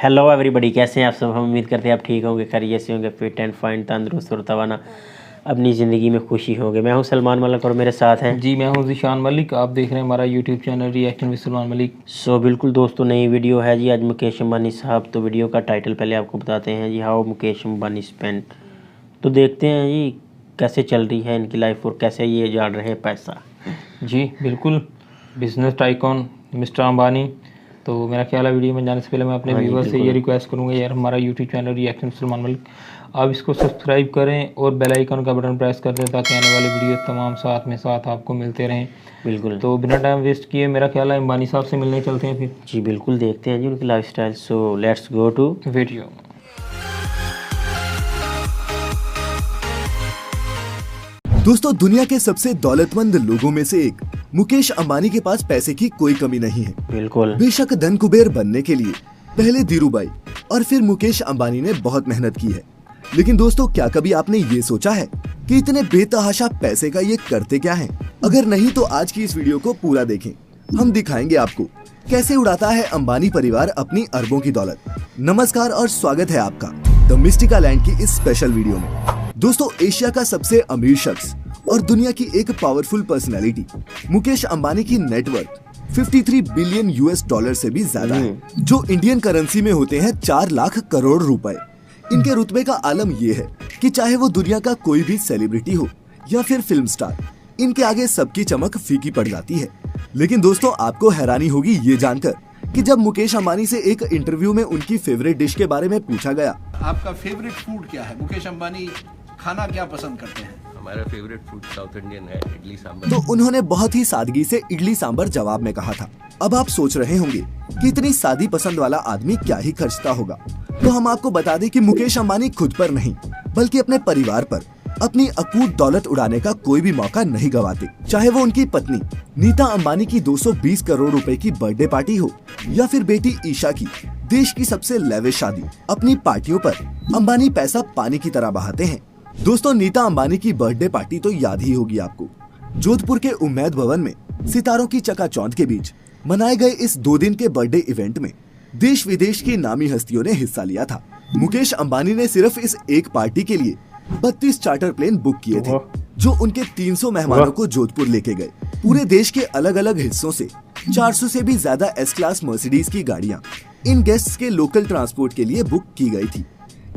Hello everybody, कैसे हैं आप सब। हम उम्मीद करते हैं आप ठीक होंगे, खैरियत से होंगे, फिट एंड फाइन, तंदुरुस्त और तवाना अपनी ज़िंदगी में खुशी होंगे। मैं हूं सलमान मलिक और मेरे साथ हैं जी, मैं हूं ज़ीशान मलिक। आप देख रहे हैं हमारा YouTube channel reaction with Salman Malik. बिल्कुल दोस्तों, नई वीडियो है जी आज मुकेश अंबानी साहब। तो वीडियो का टाइटल पहले आपको बताते हैं जी, हाउ मुकेश अंबानी स्पेंड। तो देखते हैं जी कैसे चल रही है इनकी लाइफ और कैसे ये जान रहे हैं पैसा। जी बिल्कुल, बिजनेस टाइकॉन मिस्टर अंबानी। तो मेरा ख्याल है वीडियो में जाने से पहले मैं अपने व्यूअर्स से ये रिक्वेस्ट करूंगा यार, हमारा YouTube channel reaction with Salman Malik, आप इसको सब्सक्राइब करें और बेल आइकन का बटन प्रेस कर दें ताकि आने वाली वीडियो तमाम साथ में साथ आपको मिलते रहें। बिल्कुल। तो बिना टाइम वेस्ट किए मेरा ख्याल है अंबानी साहब से मिलने चलते हैं फिर। जी बिल्कुल, देखते हैं जी उनकी lifestyle. So let's go to video. दोस्तों, दुनिया के सबसे दौलतमंद लोगों में से एक मुकेश अंबानी के पास पैसे की कोई कमी नहीं है। बिल्कुल। बेशक धन कुबेर बनने के लिए पहले धीरूभाई और फिर मुकेश अंबानी ने बहुत मेहनत की है, लेकिन दोस्तों क्या कभी आपने ये सोचा है कि इतने बेतहाशा पैसे का ये करते क्या हैं? अगर नहीं तो आज की इस वीडियो को पूरा देखें। हम दिखाएंगे आपको कैसे उड़ाता है अंबानी परिवार अपनी अरबों की दौलत। नमस्कार और स्वागत है आपका द मिस्टिका लैंड की इस स्पेशल वीडियो में। दोस्तों, एशिया का सबसे अमीर शख्स और दुनिया की एक पावरफुल पर्सनैलिटी मुकेश अंबानी की नेटवर्थ 53 बिलियन यूएस डॉलर से भी ज्यादा है, जो इंडियन करेंसी में होते हैं 4 लाख करोड़ रुपए। इनके रुतबे का आलम ये है कि चाहे वो दुनिया का कोई भी सेलिब्रिटी हो या फिर फिल्म स्टार, इनके आगे सबकी चमक फीकी पड़ जाती है। लेकिन दोस्तों, आपको हैरानी होगी ये जानकर कि जब मुकेश अंबानी से एक इंटरव्यू में उनकी फेवरेट डिश के बारे में पूछा गया, आपका फेवरेट फूड क्या है? मुकेश अंबानी खाना क्या पसंद करते हैं? हमारा फेवरेट फूड साउथ इंडियन है, इडली सांभर। तो उन्होंने बहुत ही सादगी से इडली सांभर जवाब में कहा था। अब आप सोच रहे होंगे कि इतनी सादी पसंद वाला आदमी क्या ही खर्चता होगा। तो हम आपको बता दें कि मुकेश अंबानी खुद पर नहीं बल्कि अपने परिवार पर अपनी अकूत दौलत उड़ाने का कोई भी मौका नहीं गवाते। चाहे वो उनकी पत्नी नीता अंबानी की 220 करोड़ रुपए की बर्थडे पार्टी हो या फिर बेटी ईशा की देश की सबसे लेविश शादी, अपनी पार्टियों पर अंबानी पैसा पानी की तरह बहाते हैं। दोस्तों, नीता अंबानी की बर्थडे पार्टी तो याद ही होगी आपको। जोधपुर के उम्मैद भवन में सितारों की चकाचौंध के बीच मनाए गए इस 2 दिन के बर्थडे इवेंट में देश विदेश की नामी हस्तियों ने हिस्सा लिया था। मुकेश अंबानी ने सिर्फ इस एक पार्टी के लिए 32 चार्टर प्लेन बुक किए थे, जो उनके 300 मेहमानों को जोधपुर लेके गए। पूरे देश के अलग अलग हिस्सों से 400 से भी ज्यादा एस क्लास मर्सिडीज की गाड़ियां इन गेस्ट्स के लोकल ट्रांसपोर्ट के लिए बुक की गई थी।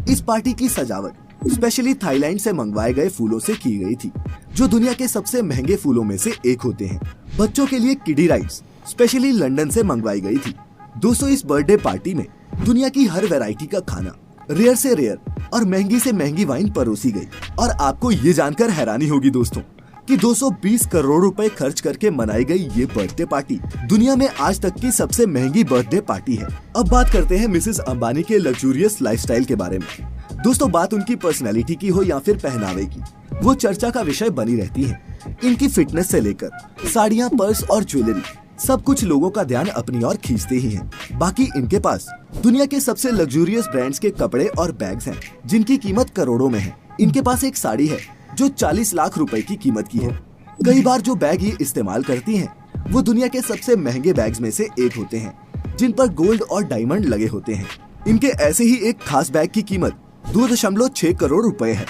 इस पार्टी की सजावट स्पेशली थाईलैंड से मंगवाए गए फूलों से की गई थी, जो दुनिया के सबसे महंगे फूलों में से एक होते हैं। बच्चों के लिए किडी राइड्स स्पेशली लंदन से मंगवाई गई थी। दोस्तों, इस बर्थडे पार्टी में दुनिया की हर वैरायटी का खाना, रेयर से रेयर और महंगी से महंगी वाइन परोसी गई। और आपको ये जानकर हैरानी होगी दोस्तों कि 220 करोड़ रुपए खर्च करके मनाई गई ये बर्थडे पार्टी दुनिया में आज तक की सबसे महंगी बर्थडे पार्टी है। अब बात करते हैं मिसेस अंबानी के लग्जूरियस लाइफस्टाइल के बारे में। दोस्तों, बात उनकी पर्सनैलिटी की हो या फिर पहनावे की, वो चर्चा का विषय बनी रहती है। इनकी फिटनेस से लेकर साड़ियाँ, पर्स और ज्वेलरी, सब कुछ लोगों का ध्यान अपनी ओर खींचते ही हैं। बाकी इनके पास दुनिया के सबसे लग्जूरियस ब्रांड्स के कपड़े और बैग्स हैं, जिनकी कीमत करोड़ों में है। इनके पास एक साड़ी है जो 40 लाख रुपए की कीमत की है। कई बार जो बैग ये इस्तेमाल करती हैं, वो दुनिया के सबसे महंगे बैग्स में से एक होते हैं, जिन पर गोल्ड और डायमंड लगे होते हैं। इनके ऐसे ही एक खास बैग की कीमत 2.6 करोड़ रुपए है।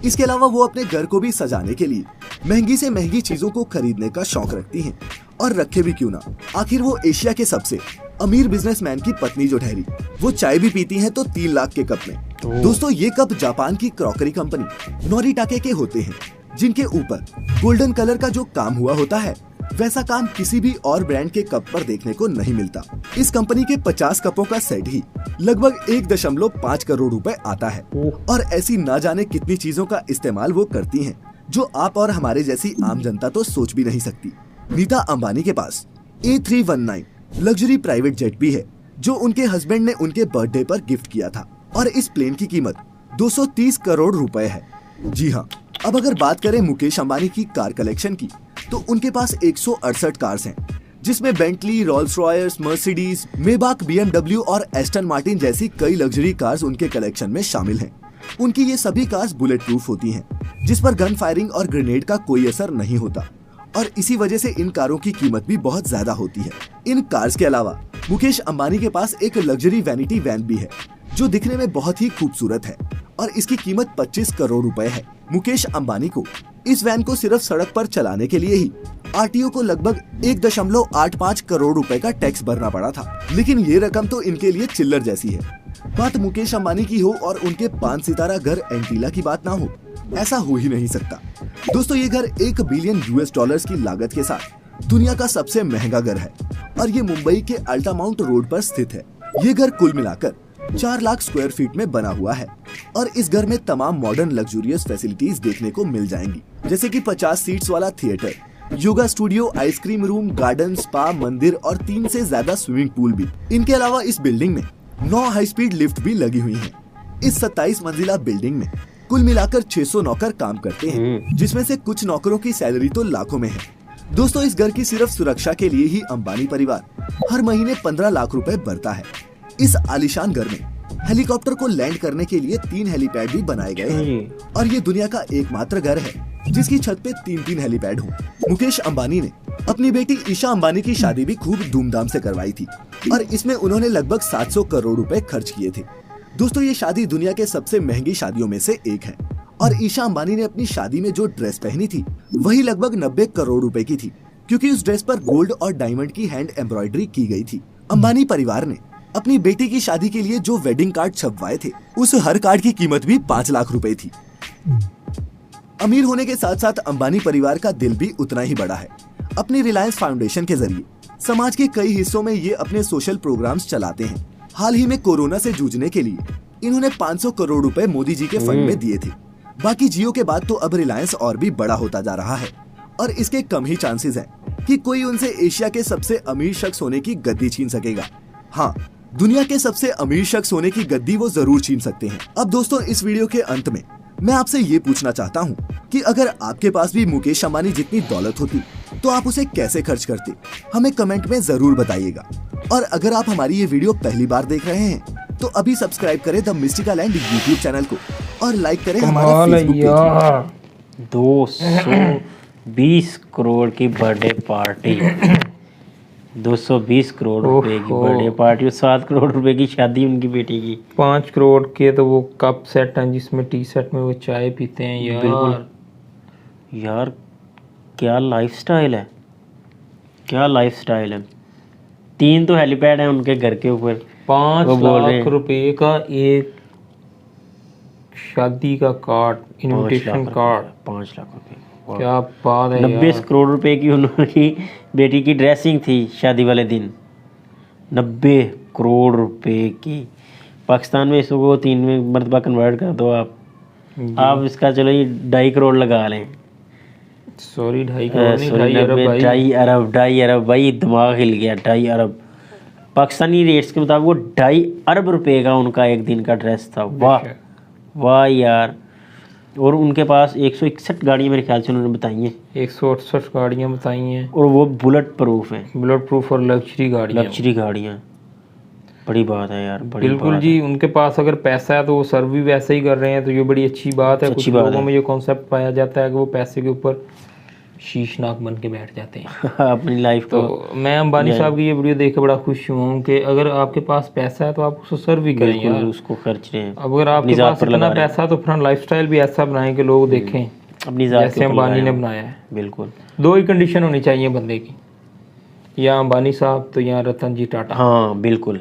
इसके अलावा वो अपने घर को भी सजाने के लिए महंगी से महंगी चीजों को खरीदने का शौक रखती हैं, और रखे भी क्यों ना। आखिर वो एशिया के सबसे अमीर बिजनेसमैन की पत्नी जो ठहरी, वो चाय भी पीती हैं तो 3 लाख के कप में। दोस्तों, ये कप जापान की क्रॉकरी कंपनी नोरिटाके के होते हैं, जिनके ऊपर गोल्डन कलर का जो काम हुआ होता है, वैसा काम किसी भी और ब्रांड के कप पर देखने को नहीं मिलता। इस कंपनी के 50 कपों का सेट ही लगभग 1.5 करोड़ रुपए आता है। और ऐसी ना जाने कितनी चीजों का इस्तेमाल वो करती हैं, जो आप और हमारे जैसी आम जनता तो सोच भी नहीं सकती। नीता अंबानी के पास A319 लग्जरी प्राइवेट जेट भी है, जो उनके हस्बैंड ने उनके बर्थडे पर गिफ्ट किया था, और इस प्लेन की कीमत 230 करोड़ रुपए है। जी हाँ, अब अगर बात करें मुकेश अंबानी की कार कलेक्शन की, तो उनके पास 168 कार्स हैं, जिसमें Bentley, Rolls Royce, Mercedes, Maybach, BMW और एस्टन मार्टिन जैसी कई लग्जरी कार्स उनके कलेक्शन में शामिल हैं। उनकी ये सभी कार्स बुलेट प्रूफ होती हैं, जिस पर गन फायरिंग और ग्रेनेड का कोई असर नहीं होता, और इसी वजह से इन कारों की कीमत भी बहुत ज्यादा होती है। इन कार्स के अलावा मुकेश अंबानी के पास एक लग्जरी वैनिटी वैन भी है जो दिखने में बहुत ही खूबसूरत है और इसकी कीमत 25 करोड़ रुपए है। मुकेश अंबानी को इस वैन को सिर्फ सड़क पर चलाने के लिए ही आरटीओ को लगभग 1.85 करोड़ रुपए का टैक्स भरना पड़ा था, लेकिन ये रकम तो इनके लिए चिल्लर जैसी है। बात मुकेश अंबानी की हो और उनके 5 सितारा घर एंटीला की बात ना हो, ऐसा हो ही नहीं सकता। दोस्तों, ये घर $1 बिलियन की लागत के साथ दुनिया का सबसे महंगा घर है और ये मुंबई के अल्टामाउंट रोड पर स्थित है। ये घर कुल मिलाकर 4 लाख स्क्वायर फीट में बना हुआ है और इस घर में तमाम मॉडर्न लग्जूरियस फैसिलिटीज देखने को मिल जाएंगी, जैसे कि 50 सीट्स वाला theatre, yoga studio, ice cream room, garden, spa, मंदिर और 3 से ज्यादा स्विमिंग पूल भी। इनके अलावा इस बिल्डिंग में 9 हाई स्पीड लिफ्ट भी लगी हुई हैं। इस 27 मंजिला बिल्डिंग में कुल मिलाकर 600 नौकर काम करते हैं, जिसमें से कुछ नौकरों की सैलरी तो लाखों में है। दोस्तों, इस घर की सिर्फ सुरक्षा के लिए ही अंबानी परिवार हर महीने 15 लाख रुपए भरता है। इस आलीशान घर में हेलीकॉप्टर को लैंड करने के लिए 3 हेलीपैड भी बनाए गए हैं और ये दुनिया का एकमात्र घर है जिसकी छत पे 3-3 हेलीपैड हो। मुकेश अंबानी ने अपनी बेटी ईशा अंबानी की शादी भी खूब धूमधाम से करवाई थी और इसमें उन्होंने लगभग 700 करोड़ रुपए खर्च किए थे। दोस्तों, ये शादी दुनिया के सबसे महंगी शादियों में से एक है और ईशा अंबानी ने अपनी शादी में जो ड्रेस पहनी थी वही लगभग 90 करोड़ रुपए की थी, क्योंकि उस ड्रेस पर गोल्ड और डायमंड की हैंड एम्ब्रॉयडरी की गई थी। अंबानी परिवार ने अपनी बेटी की शादी के लिए जो वेडिंग कार्ड छपवाए थे, उस हर कार्ड की कीमत भी 5 लाख रुपए थी। अमीर होने के साथ साथ अंबानी परिवार का दिल भी उतना ही बड़ा है। अपनी रिलायंस फाउंडेशन के जरिए समाज के कई हिस्सों में ये अपने सोशल प्रोग्राम्स चलाते हैं। हाल ही में कोरोना से जूझने के लिए इन्होंने 500 करोड़ रुपए मोदी जी के फंड में दिए थे। बाकी जियो के बाद तो अब रिलायंस और भी बड़ा होता जा रहा है और इसके कम ही चांसेस हैं कि कोई उनसे एशिया के सबसे अमीर शख्स होने की गद्दी छीन सकेगा। हाँ, दुनिया के सबसे अमीर शख्स होने की गद्दी वो जरूर छीन सकते हैं। अब दोस्तों, इस वीडियो के अंत में मैं आपसे ये पूछना चाहता हूँ कि अगर आपके पास भी मुकेश अंबानी जितनी दौलत होती तो आप उसे कैसे खर्च करते, हमें कमेंट में जरूर बताइएगा। और अगर आप हमारी ये वीडियो पहली बार देख रहे हैं तो अभी सब्सक्राइब करें the mystical land YouTube channel को और लाइक करें हमारा फेसबुक पेज। 220 करोड़ की बर्थडे पार्टी 220 करोड़ रुपए की बर्थडे पार्टी और 7 करोड़ रुपए की शादी उनकी बेटी की। 5 करोड़ के तो वो कप सेट हैं जिसमें टी सेट में वो चाय पीते हैं यार। बिल्कुल यार, क्या लाइफस्टाइल है, क्या लाइफस्टाइल है। 3 तो हेलीपैड हैं उनके घर के ऊपर। 5 लाख रुपए का एक शादी का कार्ड, इनविटेशन कार्ड। 5 लाख रुपए, क्या बात है। 90 करोड़ रुपए की उन्होंने बेटी की ड्रेसिंग थी शादी वाले दिन। 90 करोड़ रुपए की। पाकिस्तान में इसको 3 में मरतबा कन्वर्ट कर दो आप इसका चलो ये 2.5 करोड़ लगा लें। सॉरी 2.5 करोड़ नहीं, 2.5 अरब भाई। 2.5 अरब भाई, दिमाग हिल गया। 2.5 अरब पाकिस्तानी रेट्स के मुताबिक वो 2.5 अरब रुपए का उनका एक दिन का ड्रेस था। वाह वाह यार। और उनके पास 161 गाड़ियाँ मेरे ख्याल से उन्होंने बताई हैं। 168 गाड़ियाँ बताई हैं और वो बुलेट प्रूफ हैं। बुलेट प्रूफ और लग्जरी गाड़ियाँ। लग्जरी गाड़ियाँ, बड़ी बात है यार, बड़ी बिल्कुल बात जी। है। उनके पास अगर पैसा है तो वो सर्व भी वैसे ही कर रहे हैं, तो ये बड़ी अच्छी बात है। कुछ लोगों में ये कॉन्सेप्ट पाया जाता है कि वो पैसे के ऊपर शीशनाक बन के बैठ जाते हैं अपनी लाइफ को। तो मैं अंबानी साहब की ये वीडियो देख के बड़ा खुश हुआ हूँ कि अगर आपके पास पैसा है तो आप उसको सर्व भी करें यार, उसको खर्च रहे हैं। अब अगर आपके पास इतना पैसा है तो अपना लाइफस्टाइल भी ऐसा बनाएं कि लोग देखें अपनी जैसे अंबानी ने बनाया है। बिल्कुल 2 ही कंडीशन होनी चाहिए बंदे की, या अंबानी साहब तो या रतन जी टाटा। हाँ बिल्कुल,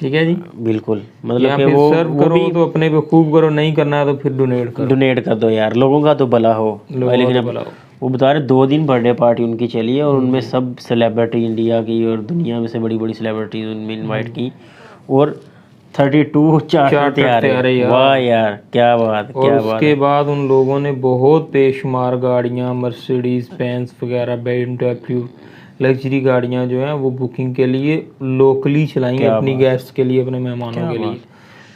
ठीक है जी, बिल्कुल। मतलब कि वो सर्व करो तो अपने पे खूब करो, नहीं करना है तो फिर डोनेट कर दो यार, लोगों का तो भला हो। लेकिन वो बता रहे 2 दिन बर्थडे पार्टी उनकी चली है और उनमें सब सेलिब्रिटी इंडिया की और दुनिया में से बड़ी बड़ी सेलिब्रिटीज उनमें इनवाइट की और 32 चार्टर आ रहे हैं। वाह यार, क्या बात, क्या बात। उसके बाद उन लोगों ने बहुत बेशुमार गाड़ियाँ, मर्सिडीज बेंज वगैरह, BMW लग्जरी गाड़ियाँ जो हैं वो बुकिंग के लिए लोकली चलाई अपनी गेस्ट के लिए, अपने मेहमानों के लिए।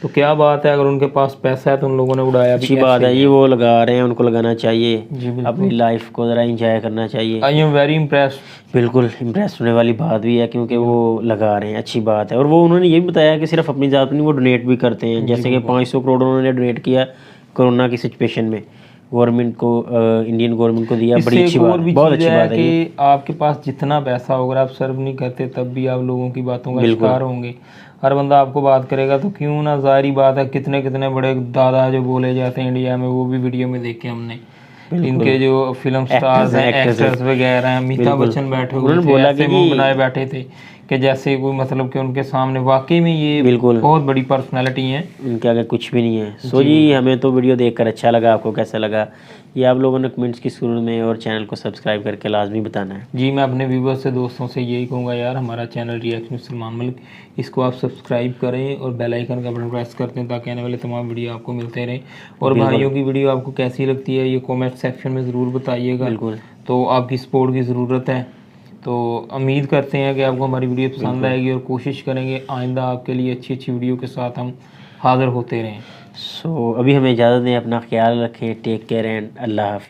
तो क्या बात है, अगर उनके पास पैसा है तो उन लोगों ने उड़ाया भी। अच्छी बात है, ये वो लगा रहे हैं, उनको लगाना चाहिए। अपनी लाइफ को ज़रा एंजॉय करना चाहिए। I am very impressed. बिल्कुल इम्प्रेस होने वाली बात भी है क्योंकि वो लगा रहे हैं, अच्छी बात है। और वो उन्होंने ये भी बताया कि सिर्फ अपनी ज़ात नहीं, वो डोनेट भी करते हैं। जैसे कि 500 करोड़ उन्होंने डोनेट किया कोरोना की सिचुएशन में, गवर्नमेंट को इंडियन गवर्नमेंट को दिया, बड़ी इससे अच्छी एक और बात, भी बहुत चीज़ अच्छी बात है ये। कि आपके पास जितना पैसा होगा, आप सर्व नहीं करते तब भी आप लोगों की बातों का बिल्कुल। शिकार होंगे। हर बंदा आपको बात करेगा तो क्यों ना, जाहिर बात है कितने कितने बड़े दादा जो बोले जाते हैं इंडिया में, वो भी वीडियो में देखे हमने। इनके जो फिल्म स्टार्स हैं, एक्टर्स वगैरह हैं, अमिताभ बच्चन बैठे हुए उन्होंने थे, बोला ऐसे कि मुंह जी- बनाए बैठे थे कि जैसे कोई मतलब कि उनके सामने वाकई में ये बिल्कुल। बहुत बड़ी पर्सनैलिटी हैं। उनके आगे कुछ भी नहीं है। सो जी हमें तो वीडियो देखकर अच्छा लगा, आपको कैसा लगा ये आप लोगों ने कमेंट्स की सूरत में और चैनल को सब्सक्राइब करके लाजमी बताना है। जी मैं अपने व्यूवर्स से, दोस्तों से यही कहूँगा यार, हमारा चैनल रिएक्शन सलमान मलिक, इसको आप सब्सक्राइब करें और बेल आइकन का बटन प्रेस करते हैं ताकि आने वाले तमाम वीडियो आपको मिलते रहें। और भाइयों की वीडियो आपको कैसी लगती है ये कमेंट सेक्शन में ज़रूर बताइएगा। बिल्कुल। तो आपकी सपोर्ट की ज़रूरत है। तो उम्मीद करते हैं कि आपको हमारी वीडियो पसंद आएगी और कोशिश करेंगे आइंदा आपके लिए अच्छी अच्छी वीडियो के साथ हम हाज़िर होते रहें। सो अभी हमें इजाज़त दें, अपना ख्याल रखें, टेक केयर एंड अल्लाह हाफिज़।